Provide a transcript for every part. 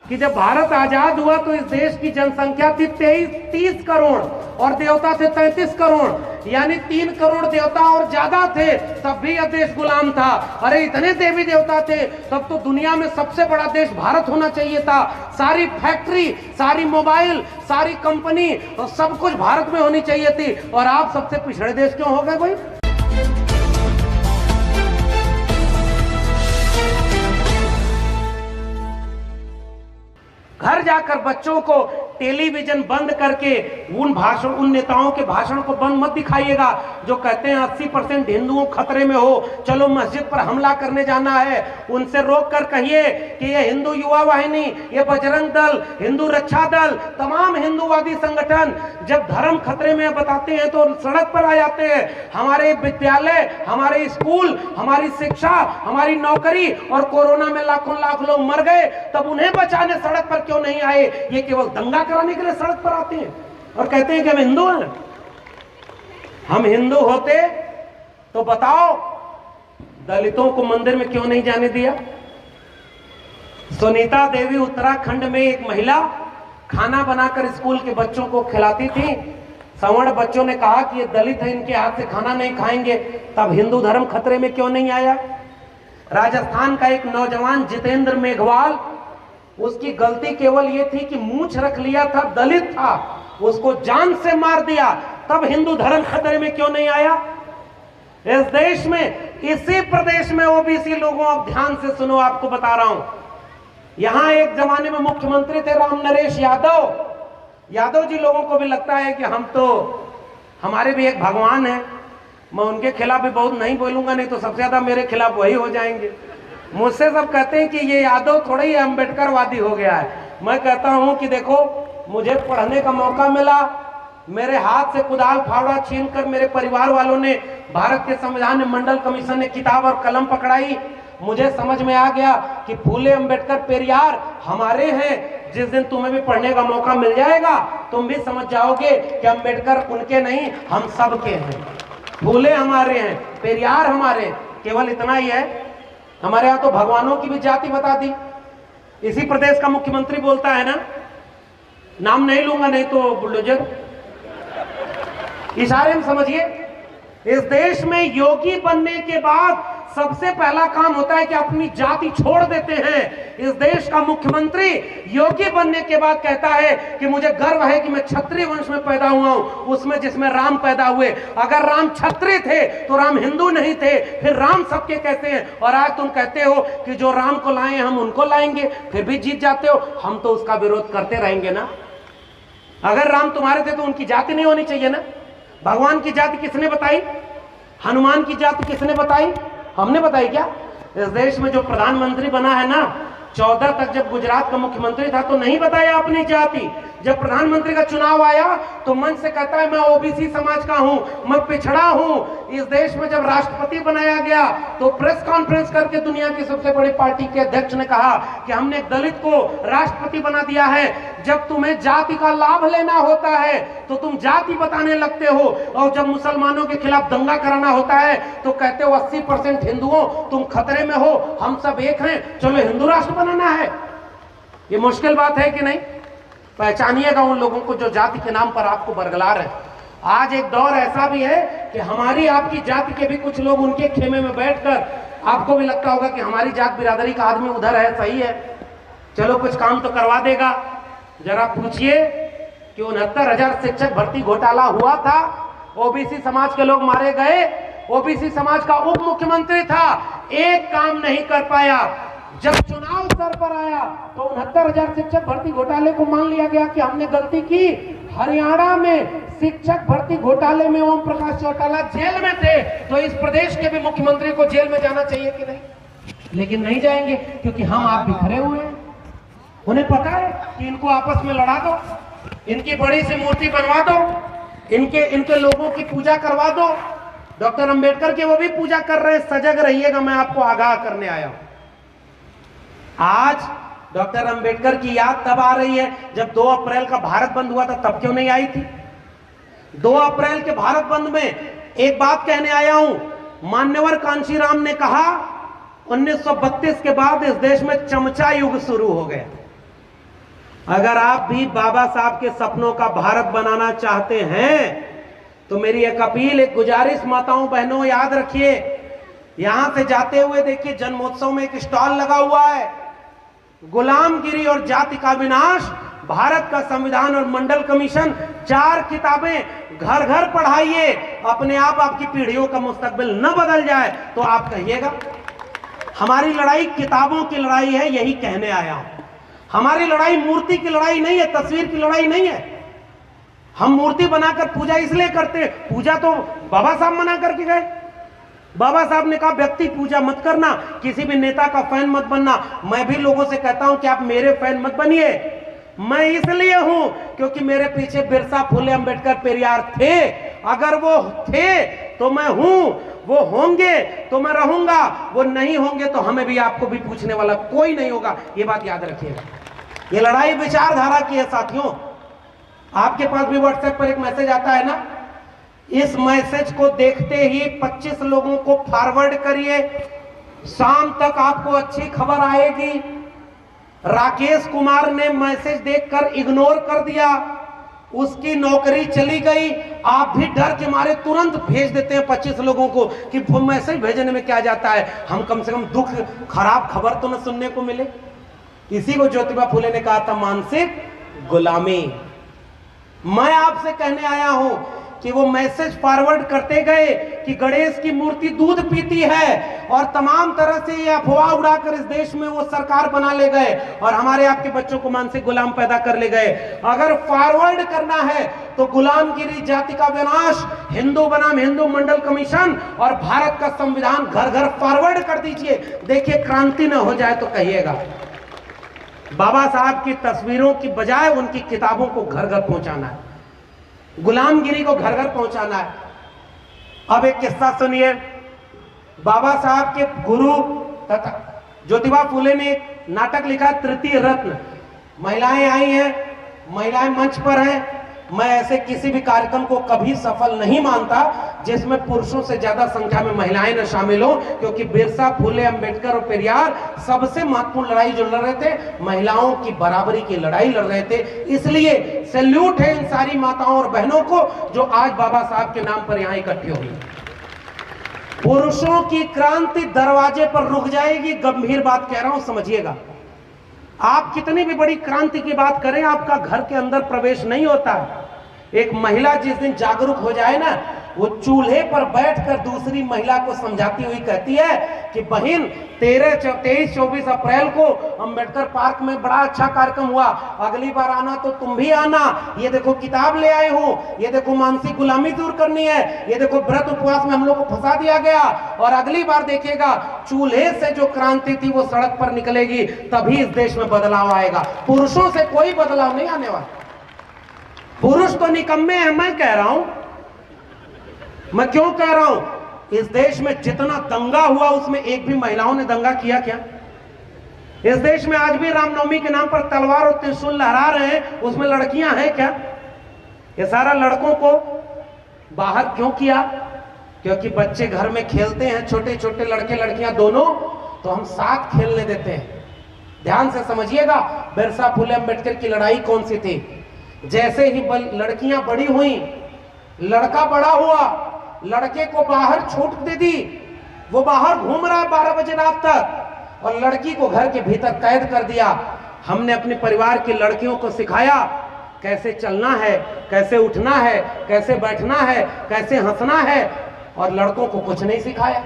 कि जब भारत आजाद हुआ तो इस देश की जनसंख्या थी 30 करोड़ और देवता थे 33 करोड़, यानी 3 करोड़ देवता और ज्यादा थे, तब भी यह देश गुलाम था। अरे इतने देवी देवता थे, तब तो दुनिया में सबसे बड़ा देश भारत होना चाहिए था। सारी फैक्ट्री, सारी मोबाइल, सारी कंपनी और सब कुछ भारत में होनी चाहिए थी, और आप सबसे पिछड़े देश क्यों हो गए भाई? घर जाकर बच्चों को टेलीविजन बंद करके उन नेताओं के भाषण को बंद मत दिखाइएगा जो कहते हैं 80% हिंदुओं खतरे में हो, चलो मस्जिद पर हमला करने जाना है। उनसे रोक कर कहिए कि ये हिंदू युवा वाहिनी, ये बजरंग दल, हिंदू रक्षा दल, तमाम हिंदूवादी संगठन जब धर्म खतरे में बताते हैं तो सड़क पर आ जाते हैं। हमारे विद्यालय, हमारे स्कूल, हमारी शिक्षा, हमारी नौकरी और कोरोना में लाखों लाख लोग मर गए, तब उन्हें बचाने सड़क पर क्यों नहीं आए? ये केवल दंगा कराने के लिए सड़क पर आते हैं और कहते हैं कि हम हिंदू हैं। हम हिंदू होते तो बताओ दलितों को मंदिर में क्यों नहीं जाने दिया? सुनीता देवी उत्तराखंड में एक महिला खाना बनाकर स्कूल के बच्चों को खिलाती थी। सवर्ण बच्चों ने कहा कि ये दलित है, इनके हाथ से खाना नहीं खाएंगे, तब हिंदू धर्म खतरे में क्यों नहीं आया? राजस्थान का एक नौजवान जितेंद्र मेघवाल, उसकी गलती केवल यह थी कि मूंछ रख लिया था, दलित था, उसको जान से मार दिया, तब हिंदू धर्म खतरे में क्यों नहीं आया? इस देश में, इसी प्रदेश में ओबीसी लोगों, अब ध्यान से सुनो, आपको बता रहा हूं, यहां एक जमाने में मुख्यमंत्री थे राम नरेश यादव। यादव जी लोगों को भी लगता है कि हमारे भी एक भगवान है। मैं उनके खिलाफ भी बहुत नहीं बोलूंगा, नहीं तो सबसे ज्यादा मेरे खिलाफ वही हो जाएंगे। मुझसे सब कहते हैं कि ये यादव थोड़ा ही अम्बेडकरवादी हो गया है। मैं कहता हूं कि देखो, मुझे पढ़ने का मौका मिला, मेरे हाथ से कुदाल फावड़ा छीनकर मेरे परिवार वालों ने, भारत के संविधान मंडल कमीशन ने किताब और कलम पकड़ाई, मुझे समझ में आ गया कि फूले, अम्बेडकर, पेरियार हमारे हैं। जिस दिन तुम्हें भी पढ़ने का मौका मिल जाएगा, तुम भी समझ जाओगे कि अम्बेडकर उनके नहीं, हम सब के हैं। फूले हमारे हैं, पेरियार हमारे, केवल इतना ही है। हमारे यहाँ तो भगवानों की भी जाति बता दी। इसी प्रदेश का मुख्यमंत्री बोलता है ना, नाम नहीं लूंगा नहीं तो बुलडोजर, इशारे में समझिए। इस देश में योगी बनने के बाद सबसे पहला काम होता है कि अपनी जाति छोड़ देते हैं। इस देश का मुख्यमंत्री योगी बनने के बाद कहता है कि मुझे गर्व है कि मैं क्षत्रिय वंश में पैदा हुआ हूं, उसमें जिसमें राम पैदा हुए। अगर राम क्षत्रिय थे तो राम हिंदू नहीं थे, फिर राम सबके कैसे हैं? और आज तुम कहते हो कि जो राम को लाए हम उनको लाएंगे, फिर भी जीत जाते हो। हम तो उसका विरोध करते रहेंगे ना। अगर राम तुम्हारे थे तो उनकी जाति नहीं होनी चाहिए ना? भगवान की जाति किसने बताई? हनुमान की जाति किसने बताई? हमने बताई क्या? इस देश में जो प्रधानमंत्री बना है ना, 14 तक जब गुजरात का मुख्यमंत्री था तो नहीं बताया अपनी जाति। जब प्रधानमंत्री का चुनाव आया तो मन से कहता है मैं ओबीसी समाज का हूं, मैं पिछड़ा हूं। इस देश में जब राष्ट्रपति बनाया गया तो प्रेस कॉन्फ्रेंस करके दुनिया की सबसे बड़ी पार्टी के अध्यक्ष ने कहा कि हमने एक दलित को राष्ट्रपति बना दिया है। जब तुम्हें जाति का लाभ लेना होता है तो तुम जाति बताने लगते हो, और जब मुसलमानों के खिलाफ दंगा कराना होता है तो कहते हो 80% हिंदुओं तुम खतरे में हो, हम सब एक हैं, चलो हिंदू राष्ट्र बनाना है। ये मुश्किल बात है कि नहीं? पहचानिएगा उन लोगों को जो जाति के नाम पर आपको बरगला रहे हैं। आज एक दौर ऐसा भी है कि हमारी आपकी जाति के भी कुछ लोग उनके खेमे में बैठकर, आपको भी लगता होगा कि हमारी जात बिरादरी का आदमी उधर है, सही है, चलो कुछ काम तो करवा देगा। जरा पूछिए कि 69,000 शिक्षक भर्ती घोटाला हुआ था, ओबीसी समाज के लोग मारे गए, ओबीसी समाज का उप मुख्यमंत्री था, एक काम नहीं कर पाया। जब चुनाव सर पर आया तो 69,000 शिक्षक भर्ती घोटाले को मान लिया गया कि हमने गलती की। हरियाणा में शिक्षक भर्ती घोटाले में ओम प्रकाश चौटाला जेल में थे, तो इस प्रदेश के भी मुख्यमंत्री को जेल में जाना चाहिए कि नहीं? लेकिन नहीं जाएंगे क्योंकि हम आप बिखरे हुए हैं। उन्हें पता है कि इनको आपस में लड़ा दो, इनकी बड़ी सी मूर्ति बनवा दो, इनके लोगों की पूजा करवा दो। डॉक्टर अंबेडकर की वो भी पूजा कर रहे हैं, सजग रहिएगा, मैं आपको आगाह करने आया हूं। आज डॉक्टर अंबेडकर की याद तब आ रही है जब 2 अप्रैल का भारत बंद हुआ था, तब क्यों नहीं आई थी? 2 अप्रैल के भारत बंद में एक बात कहने आया हूं। मान्यवर कांशीराम ने कहा 1932 के बाद इस देश में चमचा युग शुरू हो गया। अगर आप भी बाबा साहब के सपनों का भारत बनाना चाहते हैं तो मेरी एक अपील, एक गुजारिश माताओं बहनों, याद रखिए, यहां से जाते हुए देखिए जन्मोत्सव में एक स्टॉल लगा हुआ है, गुलामगिरी और जाति का विनाश, भारत का संविधान और मंडल कमीशन, 4 किताबें घर घर पढ़ाइए। अपने आप आपकी पीढ़ियों का मुस्तकबिल न बदल जाए तो आप कहिएगा। हमारी लड़ाई किताबों की लड़ाई है, यही कहने आया हूं। हमारी लड़ाई मूर्ति की लड़ाई नहीं है, तस्वीर की लड़ाई नहीं है। हम मूर्ति बनाकर पूजा इसलिए करते हैं, पूजा तो बाबा साहब मना करके गए। बाबा साहब ने कहा व्यक्ति पूजा मत करना, किसी भी नेता का फैन मत बनना। मैं भी लोगों से कहता हूं कि आप मेरे फैन मत बनिए। मैं इसलिए हूं क्योंकि मेरे पीछे बिरसा, फुले, अंबेडकर, पेरियार थे। अगर वो थे तो मैं हूं, वो होंगे तो मैं रहूंगा, वो नहीं होंगे तो हमें भी, आपको भी पूछने वाला कोई नहीं होगा। ये बात याद रखिएगा। ये लड़ाई विचारधारा की है साथियों। आपके पास भी व्हाट्सएप पर एक मैसेज आता है ना, इस मैसेज को देखते ही 25 लोगों को फॉरवर्ड करिए, शाम तक आपको अच्छी खबर आएगी। राकेश कुमार ने मैसेज देखकर इग्नोर कर दिया, उसकी नौकरी चली गई। आप भी डर के मारे तुरंत भेज देते हैं 25 लोगों को कि मैसेज भेजने में क्या जाता है, हम कम से कम दुख, खराब खबर तो न सुनने को मिले। इसी को ज्योतिबा फुले ने कहा था मानसिक गुलामी। मैं आपसे कहने आया हूं कि वो मैसेज फॉरवर्ड करते गए कि गणेश की मूर्ति दूध पीती है और तमाम तरह से ये अफवाह उड़ाकर इस देश में वो सरकार बना ले गए और हमारे आपके बच्चों को मानसिक गुलाम पैदा कर ले गए। अगर फॉरवर्ड करना है तो गुलामगिरी, जाति का विनाश, हिंदू बनाम हिंदू मंडल कमीशन और भारत का संविधान घर घर फॉरवर्ड कर दीजिए। देखिए क्रांति न हो जाए तो कहिएगा। बाबा साहब की तस्वीरों की बजाय उनकी किताबों को घर घर पहुंचाना है, गुलामगिरी को घर घर पहुंचाना है। अब एक किस्सा सुनिए। बाबा साहब के गुरु तथा ज्योतिबा फुले ने एक नाटक लिखा, तृतीय रत्न। महिलाएं आई हैं, महिलाएं मंच पर हैं। मैं ऐसे किसी भी कार्यक्रम को कभी सफल नहीं मानता जिसमें पुरुषों से ज्यादा संख्या में महिलाएं न शामिल हो, क्योंकि बिरसा, फुले, अंबेडकर और पेरियार सबसे महत्वपूर्ण लड़ाई जो लड़ रहे थे, महिलाओं की बराबरी की लड़ाई लड़ रहे थे। इसलिए सैल्यूट है इन सारी माताओं और बहनों को जो आज बाबा साहब के नाम पर यहां इकट्ठी हुई। पुरुषों की क्रांति दरवाजे पर रुक जाएगी, गंभीर बात कह रहा हूं, समझिएगा। आप कितनी भी बड़ी क्रांति की बात करें, आपका घर के अंदर प्रवेश नहीं होता। एक महिला जिस दिन जागरूक हो जाए ना, वो चूल्हे पर बैठकर दूसरी महिला को समझाती हुई कहती है कि बहन 23-24 अप्रैल को अंबेडकर पार्क में बड़ा अच्छा कार्यक्रम हुआ, अगली बार आना तो तुम भी आना। ये देखो किताब ले आए हो, ये देखो मानसिक गुलामी दूर करनी है, ये देखो व्रत उपवास में हम लोग को फंसा दिया गया, और अगली बार देखिएगा चूल्हे से जो क्रांति थी वो सड़क पर निकलेगी, तभी इस देश में बदलाव आएगा। पुरुषों से कोई बदलाव नहीं आने वाला। पुरुष तो निकम्मे हैं, मैं कह रहा हूं। मैं क्यों कह रहा हूं? इस देश में जितना दंगा हुआ उसमें एक भी महिलाओं ने दंगा किया क्या? इस देश में आज भी रामनवमी के नाम पर तलवार और त्रिशूल लहरा रहे हैं, उसमें लड़कियां हैं क्या? ये सारा लड़कों को बाहर क्यों किया? क्योंकि बच्चे घर में खेलते हैं, छोटे छोटे लड़के लड़कियां दोनों, तो हम साथ खेलने देते हैं। ध्यान से समझिएगा, बिरसा, फुले, अंबेडकर की लड़ाई कौन सी थी? जैसे ही लड़कियां बड़ी हुई, लड़का बड़ा हुआ, लड़के को बाहर छूट दे दी, वो बाहर घूम रहा है 12 बजे रात तक, और लड़की को घर के भीतर कैद कर दिया। हमने अपने परिवार की लड़कियों को सिखाया कैसे चलना है, कैसे उठना है, कैसे बैठना है, कैसे हंसना है, और लड़कों को कुछ नहीं सिखाया।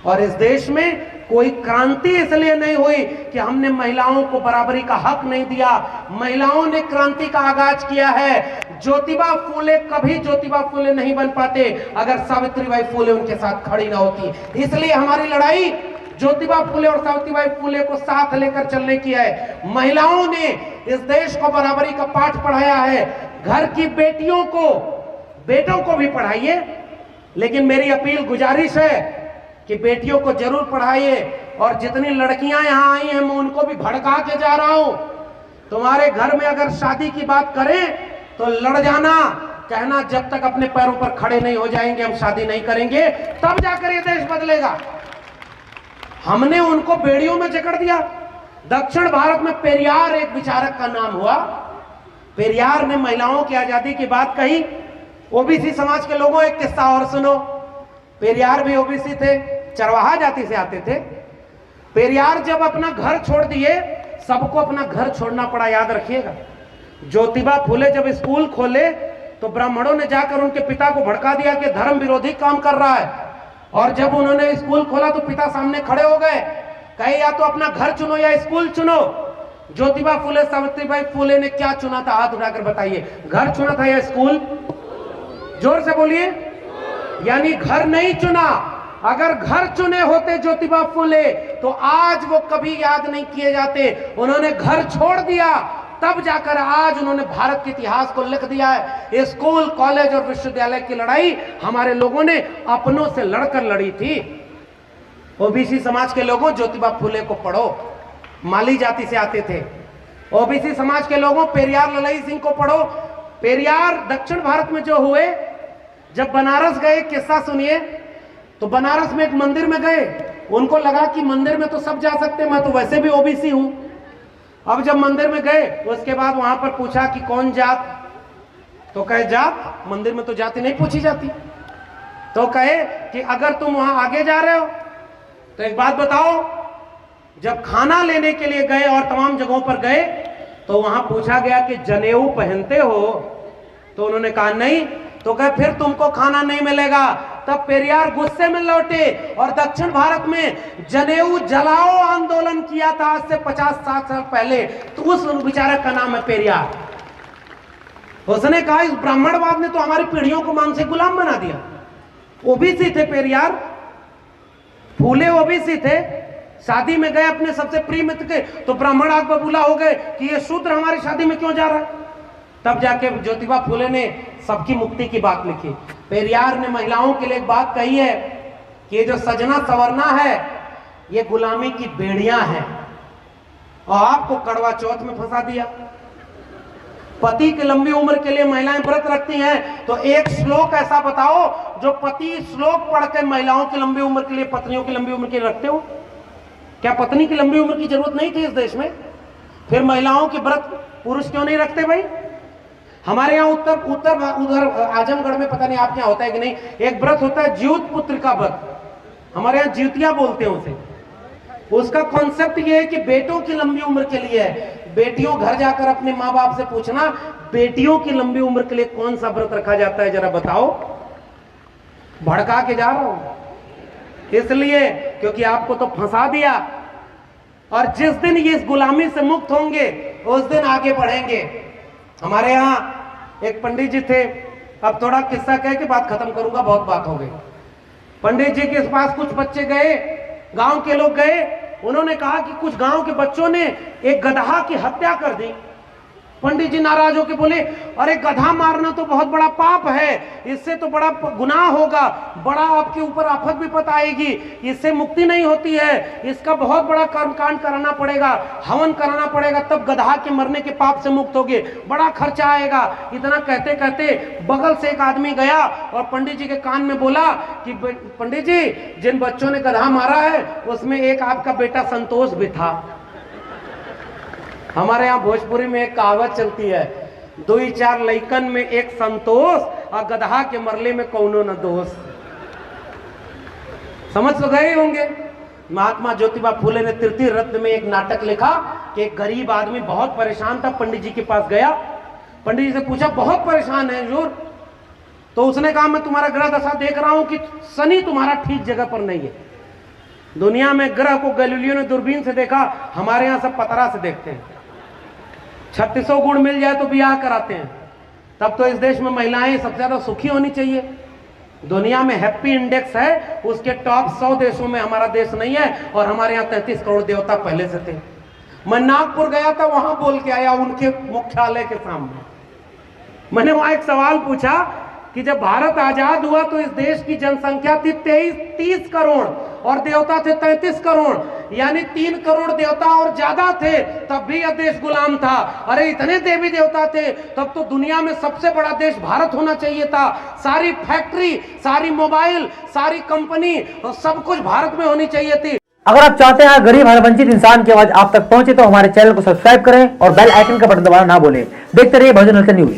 और इस देश में कोई क्रांति इसलिए नहीं हुई कि हमने महिलाओं को बराबरी का हक नहीं दिया। महिलाओं ने क्रांति का आगाज किया है। ज्योतिबा फुले कभी ज्योतिबा फुले नहीं बन पाते अगर सावित्रीबाई फुले उनके साथ खड़ी ना होती। इसलिए हमारी लड़ाई ज्योतिबा फुले और सावित्रीबाई फुले को साथ लेकर चलने की है। महिलाओं ने इस देश को बराबरी का पाठ पढ़ाया है। घर की बेटियों को, बेटों को भी पढ़ाइए, लेकिन मेरी अपील, गुजारिश है कि बेटियों को जरूर पढ़ाइए। और जितनी लड़कियां यहां आई हैं मैं उनको भी भड़का के जा रहा हूं। तुम्हारे घर में अगर शादी की बात करें तो लड़ जाना, कहना जब तक अपने पैरों पर खड़े नहीं हो जाएंगे हम शादी नहीं करेंगे, तब जाकर ये देश बदलेगा। हमने उनको बेड़ियों में जकड़ दिया, दक्षिण भारत में पेरियार एक विचारक का नाम हुआ। पेरियार ने महिलाओं की आजादी की बात कही। ओबीसी समाज के लोगों, एक किस्सा और सुनो। पेरियार भी ओबीसी थे, चरवाहा जाति से आते थे। पेरियार जब अपना घर छोड़ दिए, सबको अपना घर छोड़ना पड़ा, याद रखिएगा। ज्योतिबा फुले जब स्कूल खोले तो ब्राह्मणों ने जाकर उनके पिता को भड़का दिया कि धर्म विरोधी काम कर रहा है। और जब उन्होंने स्कूल खोला तो पिता सामने खड़े हो गए, कहे या तो अपना घर चुनो या स्कूल चुनो। ज्योतिबा फुले सावित्रीबाई फुले ने क्या चुना था? हाथ उठाकर बताइए, घर चुना था या स्कूल? जोर से बोलिए। यानी घर नहीं चुना। अगर घर चुने होते ज्योतिबा फुले तो आज वो कभी याद नहीं किए जाते। उन्होंने घर छोड़ दिया, तब जाकर आज उन्होंने भारत के इतिहास को लिख दिया है। स्कूल, कॉलेज और विश्वविद्यालय की लड़ाई हमारे लोगों ने अपनों से लड़कर लड़ी थी। ओबीसी समाज के लोगों, ज्योतिबा फुले को पढ़ो, माली जाति से आते थे। ओबीसी समाज के लोगों, पेरियार ललाई सिंह को पढ़ो। पेरियार दक्षिण भारत में जो हुए, जब बनारस गए, किस्सा सुनिए। तो बनारस में एक मंदिर में गए, उनको लगा कि मंदिर में तो सब जा सकते, मैं तो वैसे भी ओबीसी हूं। अब जब मंदिर में गए, उसके बाद वहां पर पूछा कि कौन जात? तो कहे जात, मंदिर में तो जाति नहीं पूछी जाती। तो कहे कि अगर तुम वहां आगे जा रहे हो तो एक बात बताओ, जब खाना लेने के लिए गए और तमाम जगहों पर गए तो वहां पूछा गया कि जनेऊ पहनते हो? तो उन्होंने कहा नहीं। तो कहे फिर तुमको खाना नहीं मिलेगा। तब पेरियार गुस्से में लौटे और दक्षिण भारत में जनेऊ जलाओ आंदोलन किया था आज से 50-60 साल पहले। तो उस विचारक का नाम है पेरियार। उसने कहा इस ब्राह्मणवाद ने तो हमारी पीढ़ियों को मानसिक गुलाम बना दिया। ओबीसी थे पेरियार, फूले ओबीसी थे। शादी में गए अपने सबसे प्रिय मित्र के, तो ब्राह्मण आग बबूला हो गए कि ये शूद्र हमारी शादी में क्यों जा रहा है। तब जाके ज्योतिबा फुले ने सबकी मुक्ति की बात लिखी। पेरियार ने महिलाओं के लिए एक बात कही है कि ये जो सजना संवरना है, ये गुलामी की बेड़ियां हैं। और आपको कड़वा चौथ में फंसा दिया। पति की लंबी उम्र के लिए महिलाएं व्रत रखती हैं, तो एक श्लोक ऐसा बताओ जो पति श्लोक पढ़ के महिलाओं की लंबी उम्र के लिए, पत्नियों की लंबी उम्र के लिए रखते हो। क्या पत्नी की लंबी उम्र की जरूरत नहीं थी इस देश में? फिर महिलाओं के व्रत पुरुष क्यों नहीं रखते भाई? हमारे यहाँ उधर आजमगढ़ में, पता नहीं आपके यहाँ होता है कि नहीं, एक व्रत होता है ज्यूत पुत्र का व्रत। हमारे यहाँ ज्यूतिया बोलते हैं उसे। उसका कॉन्सेप्ट ये है कि बेटों की लंबी उम्र के लिए है। बेटियों घर जाकर अपने माँ बाप से पूछना, बेटियों की लंबी उम्र के लिए कौन सा व्रत रखा जाता है, जरा बताओ। भड़का के जा रहा हूं इसलिए क्योंकि आपको तो फंसा दिया। और जिस दिन ये इस गुलामी से मुक्त होंगे उस दिन आगे बढ़ेंगे। हमारे यहाँ एक पंडित जी थे, अब थोड़ा किस्सा कह के बात खत्म करूंगा, बहुत बात हो गई। पंडित जी के पास कुछ बच्चे गए, गांव के लोग गए, उन्होंने कहा कि कुछ गांव के बच्चों ने एक गधा की हत्या कर दी। पंडित जी नाराज होकर बोले, अरे गधा मारना तो बहुत बड़ा पाप है, इससे तो बड़ा गुनाह होगा, बड़ा आपके ऊपर आफत विपत आएगी, इससे मुक्ति नहीं होती है, इसका बहुत बड़ा कर्मकांड कराना पड़ेगा, हवन कराना पड़ेगा, तब गधा के मरने के पाप से मुक्त होगे, बड़ा खर्चा आएगा। इतना कहते कहते बगल से एक आदमी गया और पंडित जी के कान में बोला कि पंडित जी, जिन बच्चों ने गधा मारा है उसमें एक आपका बेटा संतोष भी था। हमारे यहाँ भोजपुरी में एक कहावत चलती है, 2-4 लइकन में एक संतोष और गधा के मरले में कौनो न दोष। समझ तो गए होंगे। महात्मा ज्योतिबा फुले ने तृतीय रत्न में एक नाटक लिखा कि एक गरीब आदमी बहुत परेशान था, पंडित जी के पास गया, पंडित जी से पूछा बहुत परेशान है हुजूर। तो उसने कहा मैं तुम्हारा ग्रह दशा देख रहा हूं कि शनि तुम्हारा ठीक जगह पर नहीं है। दुनिया में ग्रह को गैलीलियो ने दूरबीन से देखा, हमारे यहाँ सब पतरा से देखते हैं। 3600 गुण मिल जाए तो ब्याह कराते हैं। तब तो इस देश में महिलाएं सबसे ज्यादा सुखी होनी चाहिए। दुनिया में हैप्पी इंडेक्स है, उसके टॉप 100 देशों में हमारा देश नहीं है, और हमारे यहाँ 33 करोड़ देवता पहले से थे। मैं नागपुर गया था, वहां बोल के आया उनके मुख्यालय के सामने। मैंने वहां एक सवाल पूछा कि जब भारत आजाद हुआ तो इस देश की जनसंख्या थी 30 करोड़ और देवता थे 33 करोड़, यानी 3 करोड़ देवता और ज्यादा थे, तब भी यह देश गुलाम था। अरे इतने देवी देवता थे, तब तो दुनिया में सबसे बड़ा देश भारत होना चाहिए था। सारी फैक्ट्री, सारी मोबाइल, सारी कंपनी और सब कुछ भारत में होनी चाहिए थी। अगर आप चाहते हैं गरीब हर वंचित इंसान की आवाज आप तक पहुंचे तो हमारे चैनल को सब्सक्राइब करें और बेल आइकन का बटन दबाना ना भूलें। देखते रहिए बहुजन हलचल न्यूज।